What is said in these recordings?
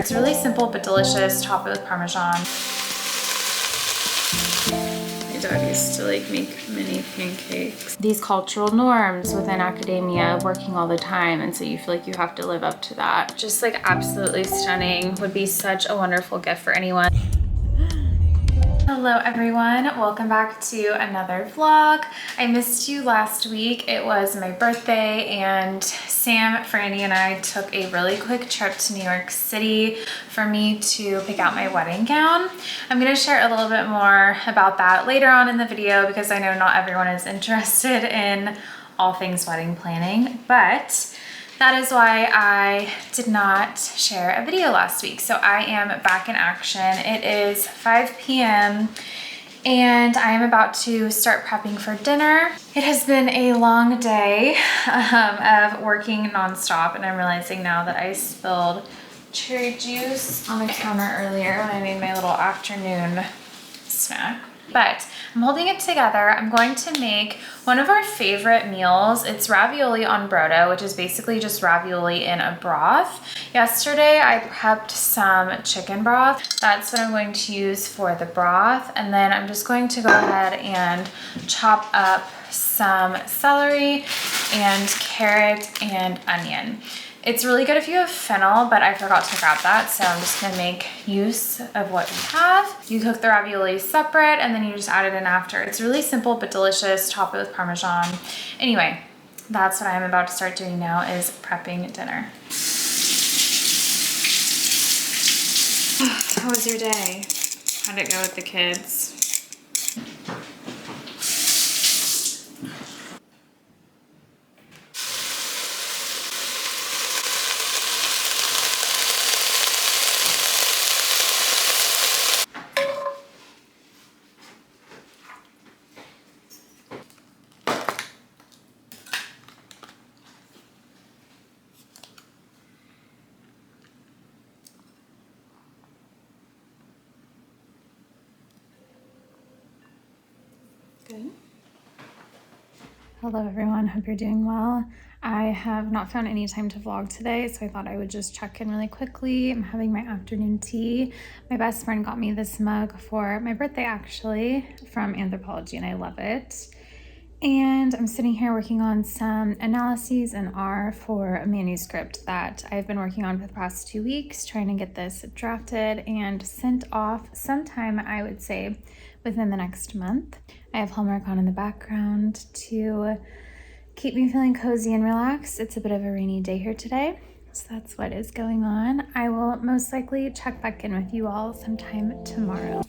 It's really simple but delicious. Top it with Parmesan. My dad used to like make mini pancakes. These cultural norms within academia, working all the time, and so you feel like you have to live up to that. Just like absolutely stunning. Would be such a wonderful gift for anyone. Hello everyone, welcome back to another vlog. I missed you last week. It was my birthday and Sam, Franny, and I took a really quick trip to New York City for me to pick out my wedding gown. I'm going to share a little bit more about that later on in the video because I know not everyone is interested in all things wedding planning, but that is why I did not share a video last week. So I am back in action. It is 5 p.m. and I am about to start prepping for dinner. It has been a long day of working nonstop, and I'm realizing now that I spilled cherry juice on the counter earlier when I made my little afternoon snack. But I'm holding it together. I'm going to make one of our favorite meals. It's ravioli on brodo, which is basically just ravioli in a broth. Yesterday, I prepped some chicken broth. That's what I'm going to use for the broth. And then I'm just going to go ahead and chop up some celery and carrot and onion. It's really good if you have fennel, but I forgot to grab that, so I'm just gonna make use of what we have. You cook the ravioli separate and then you just add it in after. It's really simple but delicious. Top it with Parmesan. Anyway, that's what I'm about to start doing now, is prepping dinner. How was your day? How'd it go with the kids? Good. Hello everyone, hope you're doing well. I have not found any time to vlog today, so I thought I would just check in really quickly. I'm having my afternoon tea. My best friend got me this mug for my birthday actually from Anthropologie, and I love it. And I'm sitting here working on some analyses in R for a manuscript that I've been working on for the past 2 weeks, trying to get this drafted and sent off sometime, I would say, within the next month. I have Hallmark on in the background to keep me feeling cozy and relaxed. It's a bit of a rainy day here today, so that's what is going on. I will most likely check back in with you all sometime tomorrow.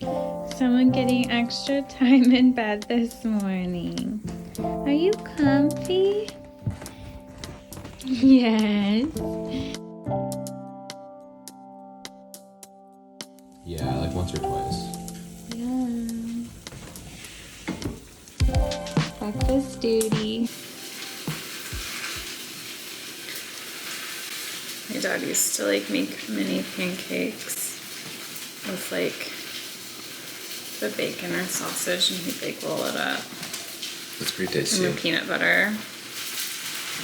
Someone getting extra time in bed this morning. Are you comfy? Yes. Yeah, like once or twice. Breakfast duty. My dad used to like make mini pancakes with like the bacon or sausage, and he'd like roll it up. That's pretty tasty. And the peanut butter.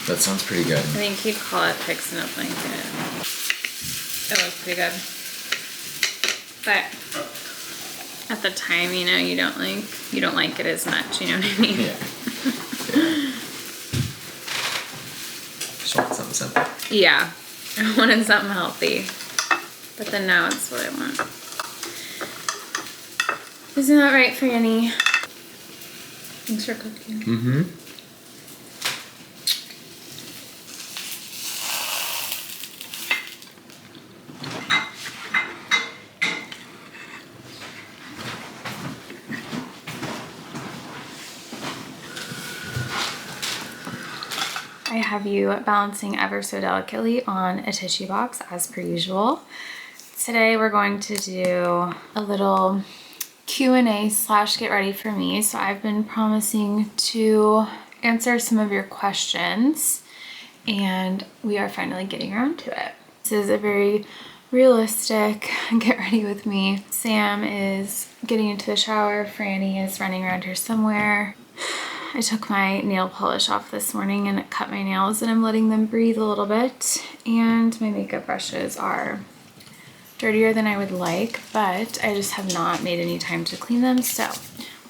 That sounds pretty good. I think he'd call it picks in a blanket. It was pretty good. But at the time, you know, you don't like it as much, you know what I mean? Yeah. Yeah. Just want something simple. Yeah. I wanted something healthy. But then now it's what I want. Isn't that right, Franny? Thanks for cooking. Mm-hmm. I have you balancing ever so delicately on a tissue box as per usual. Today we're going to do a little Q&A / get ready for me. So I've been promising to answer some of your questions, and we are finally getting around to it. This is a very realistic get ready with me. Sam is getting into the shower. Franny is running around here somewhere. I took my nail polish off this morning and it cut my nails, and I'm letting them breathe a little bit. And my makeup brushes are dirtier than I would like, but I just have not made any time to clean them, so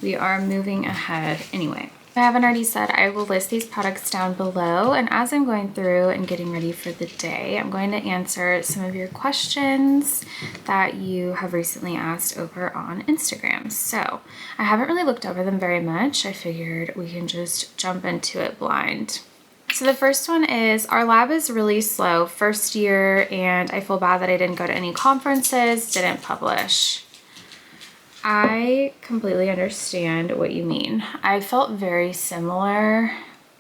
we are moving ahead anyway. If I haven't already said, I will list these products down below, and as I'm going through and getting ready for the day, I'm going to answer some of your questions that you have recently asked over on Instagram. So I haven't really looked over them very much. I figured we can just jump into it blind. So the first one is, our lab is really slow, first year, and I feel bad that I didn't go to any conferences, didn't publish. I completely understand what you mean. I felt very similar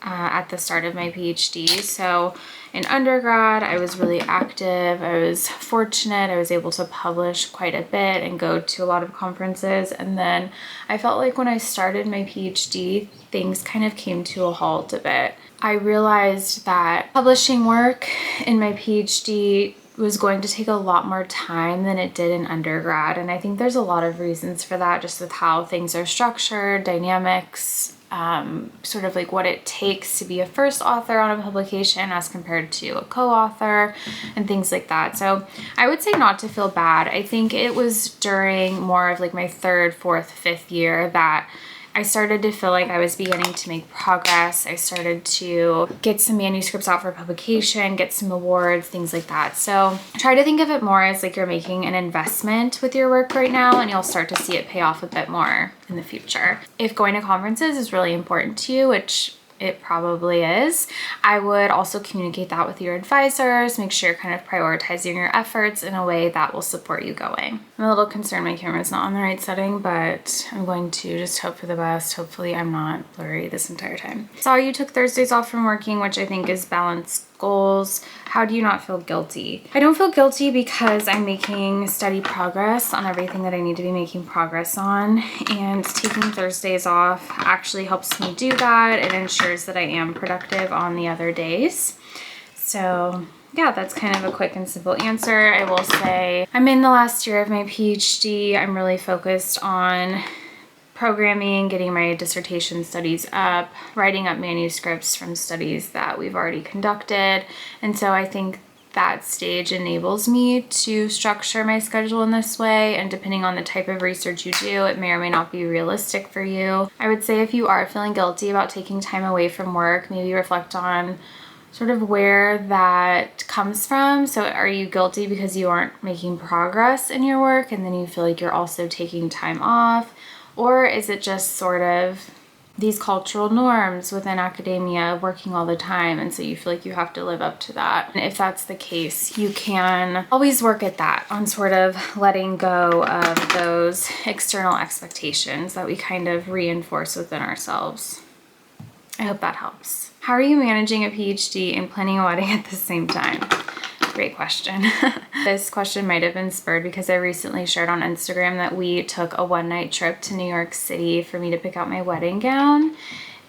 at the start of my PhD. So in undergrad, I was really active. I was fortunate. I was able to publish quite a bit and go to a lot of conferences. And then I felt like when I started my PhD, things kind of came to a halt a bit. I realized that publishing work in my PhD was going to take a lot more time than it did in undergrad. And I think there's a lot of reasons for that, just with how things are structured, dynamics, sort of like what it takes to be a first author on a publication as compared to a co-author and things like that. So I would say not to feel bad. I think it was during more of like my third, fourth, fifth year that I started to feel like I was beginning to make progress. I started to get some manuscripts out for publication, get some awards, things like that. So try to think of it more as like you're making an investment with your work right now, and you'll start to see it pay off a bit more in the future. If going to conferences is really important to you, which it probably is, I would also communicate that with your advisors. Make sure you're kind of prioritizing your efforts in a way that will support you going. I'm a little concerned my camera's not on the right setting, but I'm going to just hope for the best. Hopefully I'm not blurry this entire time. Saw you took Thursdays off from working, which I think is balanced goals. How do you not feel guilty? I don't feel guilty because I'm making steady progress on everything that I need to be making progress on, and taking Thursdays off actually helps me do that. It ensures that I am productive on the other days. So yeah, that's kind of a quick and simple answer. I will say I'm in the last year of my PhD. I'm really focused on programming, getting my dissertation studies up, writing up manuscripts from studies that we've already conducted. And so I think that stage enables me to structure my schedule in this way. And depending on the type of research you do, it may or may not be realistic for you. I would say if you are feeling guilty about taking time away from work, maybe reflect on sort of where that comes from. So are you guilty because you aren't making progress in your work and then you feel like you're also taking time off? Or is it just sort of these cultural norms within academia, working all the time, and so you feel like you have to live up to that? And if that's the case, you can always work at that, on sort of letting go of those external expectations that we kind of reinforce within ourselves. I hope that helps. How are you managing a PhD and planning a wedding at the same time? Great question. This question might have been spurred because I recently shared on Instagram that we took a one-night trip to New York City for me to pick out my wedding gown.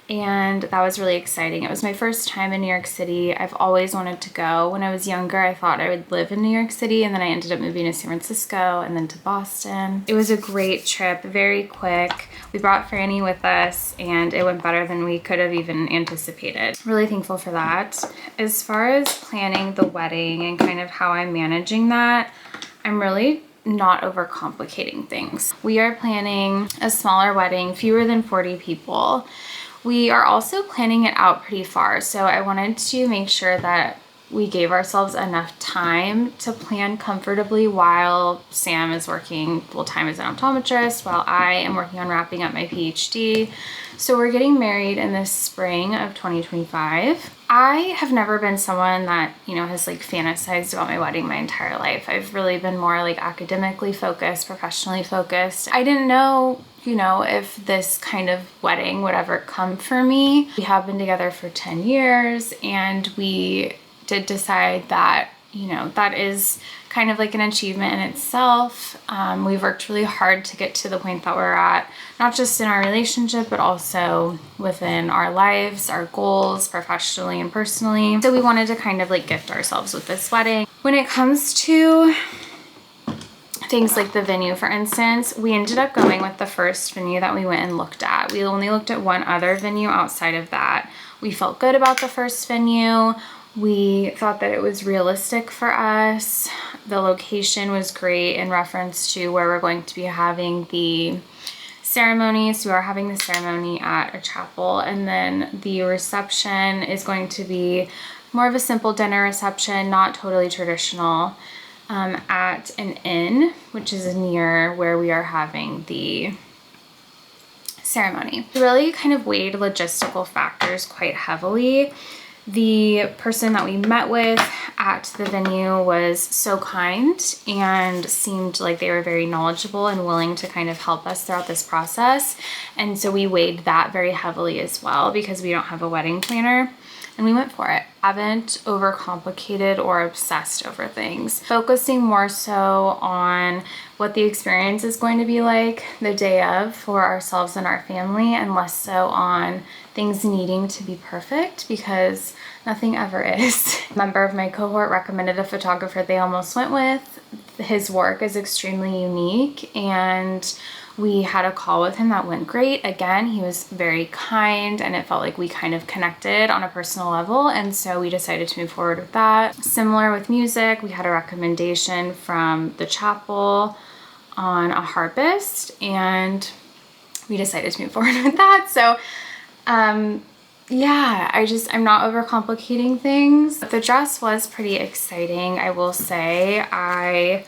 And that was really exciting. It was my first time in New York City. I've always wanted to go. When I was younger, I thought I would live in New York City, and then I ended up moving to San Francisco and then to Boston. It was a great trip, very quick. We brought Franny with us, and it went better than we could have even anticipated. Really thankful for that. As far as planning the wedding and kind of how I'm managing that, I'm really not overcomplicating things. We are planning a smaller wedding, fewer than 40 people. We are also planning it out pretty far, so I wanted to make sure that we gave ourselves enough time to plan comfortably while Sam is working full-time as an optometrist, while I am working on wrapping up my PhD. So we're getting married in the spring of 2025. I have never been someone that, you know, has like fantasized about my wedding my entire life. I've really been more like academically focused, professionally focused. I didn't know, you know, if this kind of wedding would ever come for me. We have been together for 10 years, and we did decide that, you know, that is kind of like an achievement in itself. We've worked really hard to get to the point that we're at, not just in our relationship, but also within our lives, our goals, professionally and personally. So we wanted to kind of like gift ourselves with this wedding. When it comes to things like the venue, for instance, we ended up going with the first venue that we went and looked at. We only looked at one other venue outside of that. We felt good about the first venue. We thought that it was realistic for us. The location was great in reference to where we're going to be having the ceremony. So we are having the ceremony at a chapel, and then the reception is going to be more of a simple dinner reception, not totally traditional, at an inn, which is near where we are having the ceremony. It really kind of weighed logistical factors quite heavily. The person that we met with at the venue was so kind and seemed like they were very knowledgeable and willing to kind of help us throughout this process. And so we weighed that very heavily as well because we don't have a wedding planner. And we went for it. Haven't overcomplicated or obsessed over things. Focusing more so on what the experience is going to be like the day of for ourselves and our family, and less so on things needing to be perfect, because nothing ever is. A member of my cohort recommended a photographer they almost went with. His work is extremely unique, and we had a call with him that went great. Again, he was very kind, and it felt like we kind of connected on a personal level, and so we decided to move forward with that. Similar with music, we had a recommendation from the chapel on a harpist, and we decided to move forward with that. So yeah, I'm not overcomplicating things. The dress was pretty exciting, I will say. I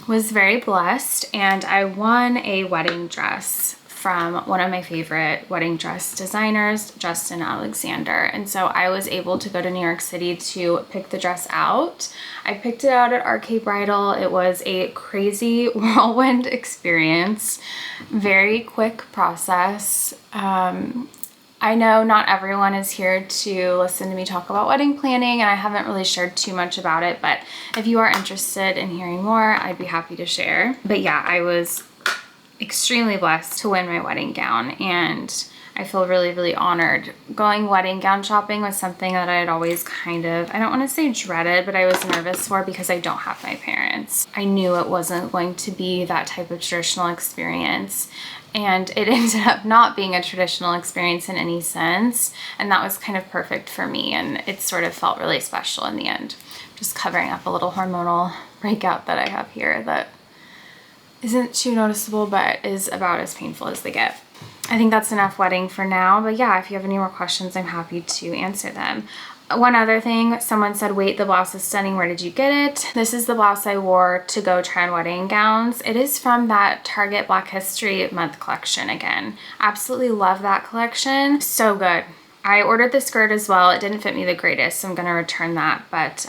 was very blessed, and I won a wedding dress from one of my favorite wedding dress designers, Justin Alexander. And so I was able to go to New York City to pick the dress out. I picked it out at RK Bridal. It was a crazy whirlwind experience, very quick process. I know not everyone is here to listen to me talk about wedding planning, and I haven't really shared too much about it, but if you are interested in hearing more, I'd be happy to share. But yeah, I was extremely blessed to win my wedding gown, and I feel really, really honored. Going wedding gown shopping was something that I had always kind of, I don't want to say dreaded, but I was nervous for because I don't have my parents. I knew it wasn't going to be that type of traditional experience, and it ended up not being a traditional experience in any sense, and that was kind of perfect for me, and it sort of felt really special in the end. Just covering up a little hormonal breakout that I have here that isn't too noticeable, but is about as painful as they get. I think that's enough wedding for now, but yeah, if you have any more questions, I'm happy to answer them. One other thing, someone said, wait, the blouse is stunning. Where did you get it? This is the blouse I wore to go try on wedding gowns. It is from that Target Black History Month collection again. Absolutely love that collection. So good. I ordered the skirt as well. It didn't fit me the greatest, so I'm gonna return that, but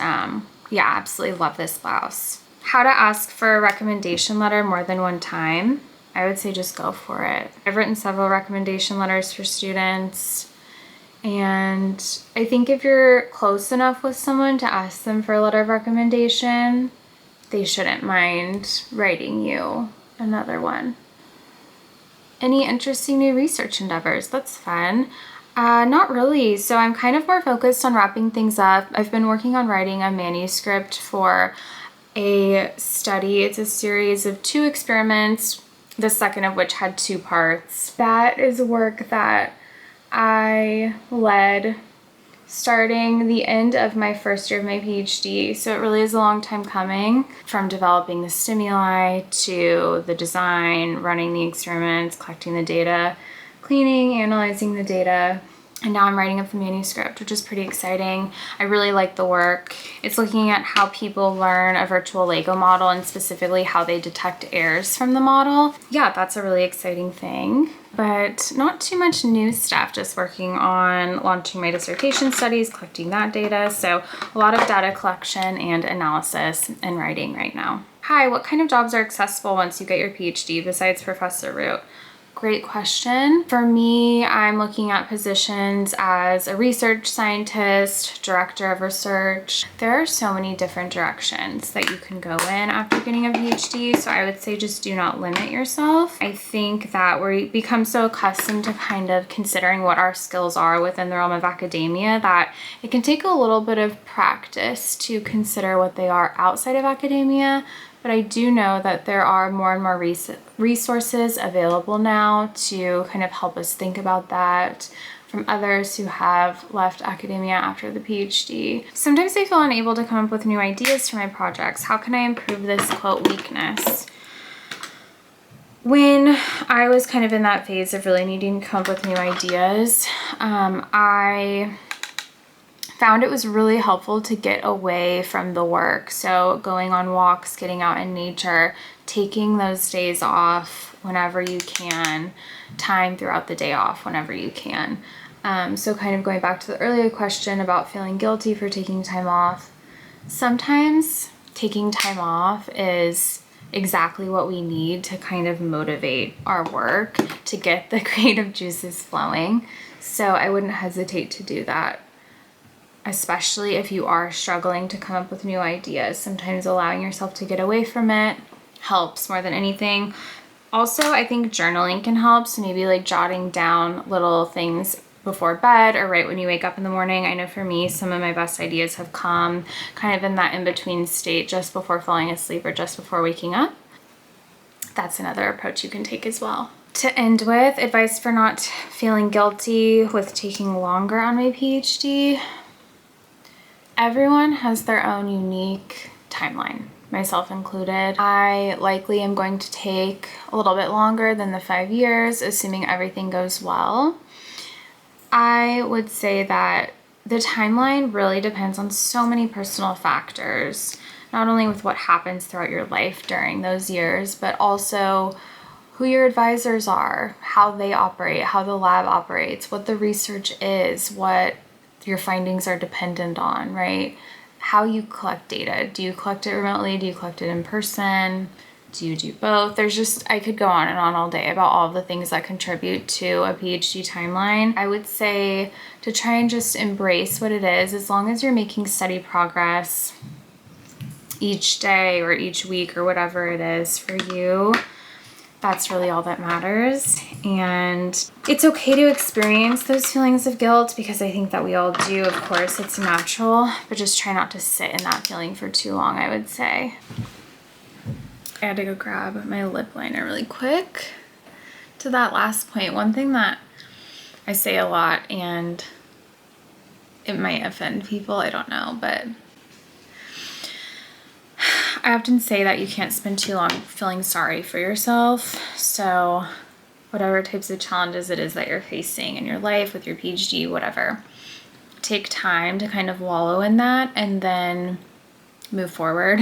yeah, absolutely love this blouse. How to ask for a recommendation letter more than one time. I would say just go for it. I've written several recommendation letters for students, and I think if you're close enough with someone to ask them for a letter of recommendation, they shouldn't mind writing you another one. Any interesting new research endeavors? That's fun. Not really. So I'm kind of more focused on wrapping things up. I've been working on writing a manuscript for a study. It's a series of 2 experiments, the second of which had 2 parts. That is work that I led starting the end of my first year of my PhD. So it really is a long time coming, from developing the stimuli to the design, running the experiments, collecting the data, cleaning, analyzing the data. And now I'm writing up the manuscript, which is pretty exciting. I really like the work. It's looking at how people learn a virtual Lego model, and specifically how they detect errors from the model. Yeah, that's a really exciting thing, but not too much new stuff. Just working on launching my dissertation studies, collecting that data. So a lot of data collection and analysis and writing right now. Hi, what kind of jobs are accessible once you get your PhD besides professor route? Great question. For me, I'm looking at positions as a research scientist, director of research. There are so many different directions that you can go in after getting a PhD, so I would say just do not limit yourself. I think that we become so accustomed to kind of considering what our skills are within the realm of academia that it can take a little bit of practice to consider what they are outside of academia. But I do know that there are more and more resources available now to kind of help us think about that. from others who have left academia after the PhD. Sometimes I feel unable to come up with new ideas for my projects. How can I improve this quote weakness? When I was kind of in that phase of really needing to come up with new ideas, I found it was really helpful to get away from the work. So going on walks, getting out in nature, taking those days off whenever you can, time throughout the day off whenever you can. So kind of going back to the earlier question about feeling guilty for taking time off, sometimes taking time off is exactly what we need to kind of motivate our work, to get the creative juices flowing. So I wouldn't hesitate to do that, especially if you are struggling to come up with new ideas. Sometimes allowing yourself to get away from it helps more than anything. Also, I think journaling can help. So maybe like jotting down little things before bed or right when you wake up in the morning. I know for me, some of my best ideas have come kind of in that in-between state, just before falling asleep or just before waking up. That's another approach you can take as well. To end with, advice for not feeling guilty with taking longer on my PhD. Everyone has their own unique timeline, myself included. I likely am going to take a little bit longer than the 5 years, assuming everything goes well. I would say that the timeline really depends on so many personal factors, not only with what happens throughout your life during those years, but also who your advisors are, how they operate, how the lab operates, what the research is, what your findings are dependent on, right? How you collect data. Do you collect it remotely? Do you collect it in person? Do you do both? There's just, I could go on and on all day about all of the things that contribute to a PhD timeline. I would say to try and just embrace what it is, as long as you're making steady progress each day or each week or whatever it is for you. That's really all that matters. And it's okay to experience those feelings of guilt, because I think that we all do. Of course, it's natural, but just try not to sit in that feeling for too long, I would say. I had to go grab my lip liner really quick. To that last point, one thing that I say a lot, and it might offend people, I don't know, but I often say that you can't spend too long feeling sorry for yourself. So whatever types of challenges it is that you're facing in your life with your PhD, whatever, take time to kind of wallow in that and then move forward.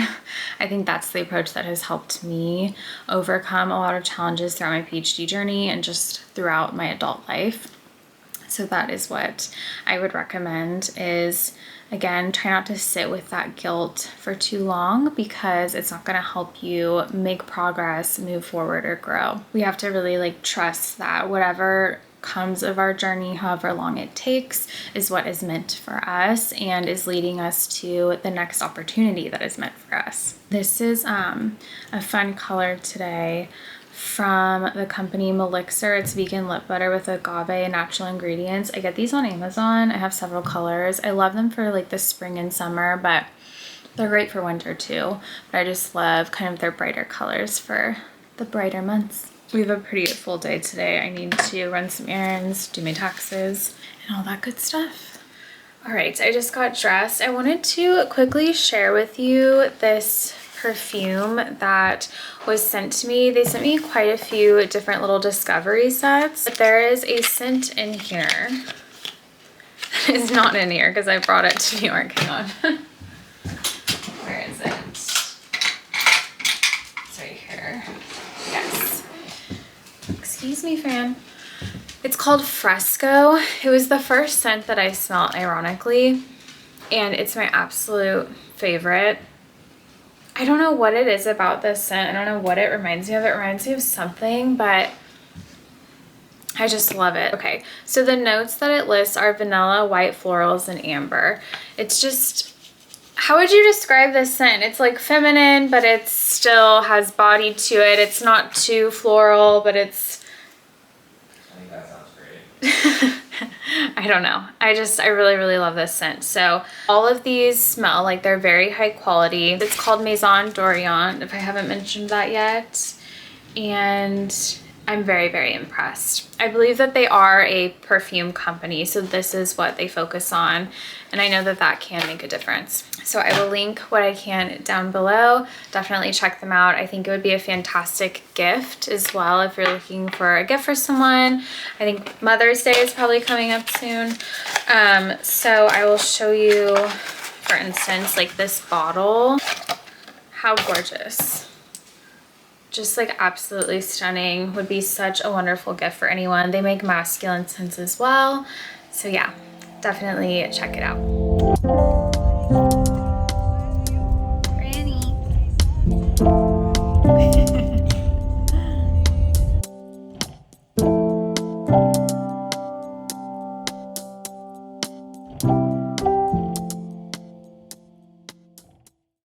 I think that's the approach that has helped me overcome a lot of challenges throughout my PhD journey and just throughout my adult life. So that is what I would recommend is, again, try not to sit with that guilt for too long, because it's not going to help you make progress, move forward, or grow. We have to really trust that whatever comes of our journey, however long it takes, is what is meant for us and is leading us to the next opportunity that is meant for us. This is a fun color today from the company Melixir. It's vegan lip butter with agave natural ingredients. I get these on Amazon. I have several colors. I love them for the spring and summer, but they're great for winter too. But I just love kind of their brighter colors for the brighter months. We have a pretty full day today. I need to run some errands, do my taxes, and all that good stuff. All right, I just got dressed. I wanted to quickly share with you this perfume that was sent to me. They sent me quite a few different little discovery sets, but there is a scent in here. It's not in here because I brought it to New York. Hang on. Where is it? It's right here. Yes. Excuse me, fan. It's called Fresco. It was the first scent that I smelled, ironically, and it's my absolute favorite. I don't know what it is about this scent. I don't know what it reminds me of. It reminds me of something, but I just love it. Okay, so the notes that it lists are vanilla, white florals, and amber. It's just, how would you describe this scent? It's feminine, but it still has body to it. It's not too floral, but it's... I think that sounds great. I don't know. I really, really love this scent. So all of these smell like they're very high quality. It's called Maison Dorion, if I haven't mentioned that yet. And I'm very, very impressed. I believe that they are a perfume company, so this is what they focus on, and I know that that can make a difference. So I will link what I can down below. Definitely check them out. I think it would be a fantastic gift as well if you're looking for a gift for someone. I think Mother's Day is probably coming up soon. So I will show you, for instance, like this bottle. How gorgeous. Just like absolutely stunning. Would be such a wonderful gift for anyone. They make masculine scents as well. So yeah, definitely check it out.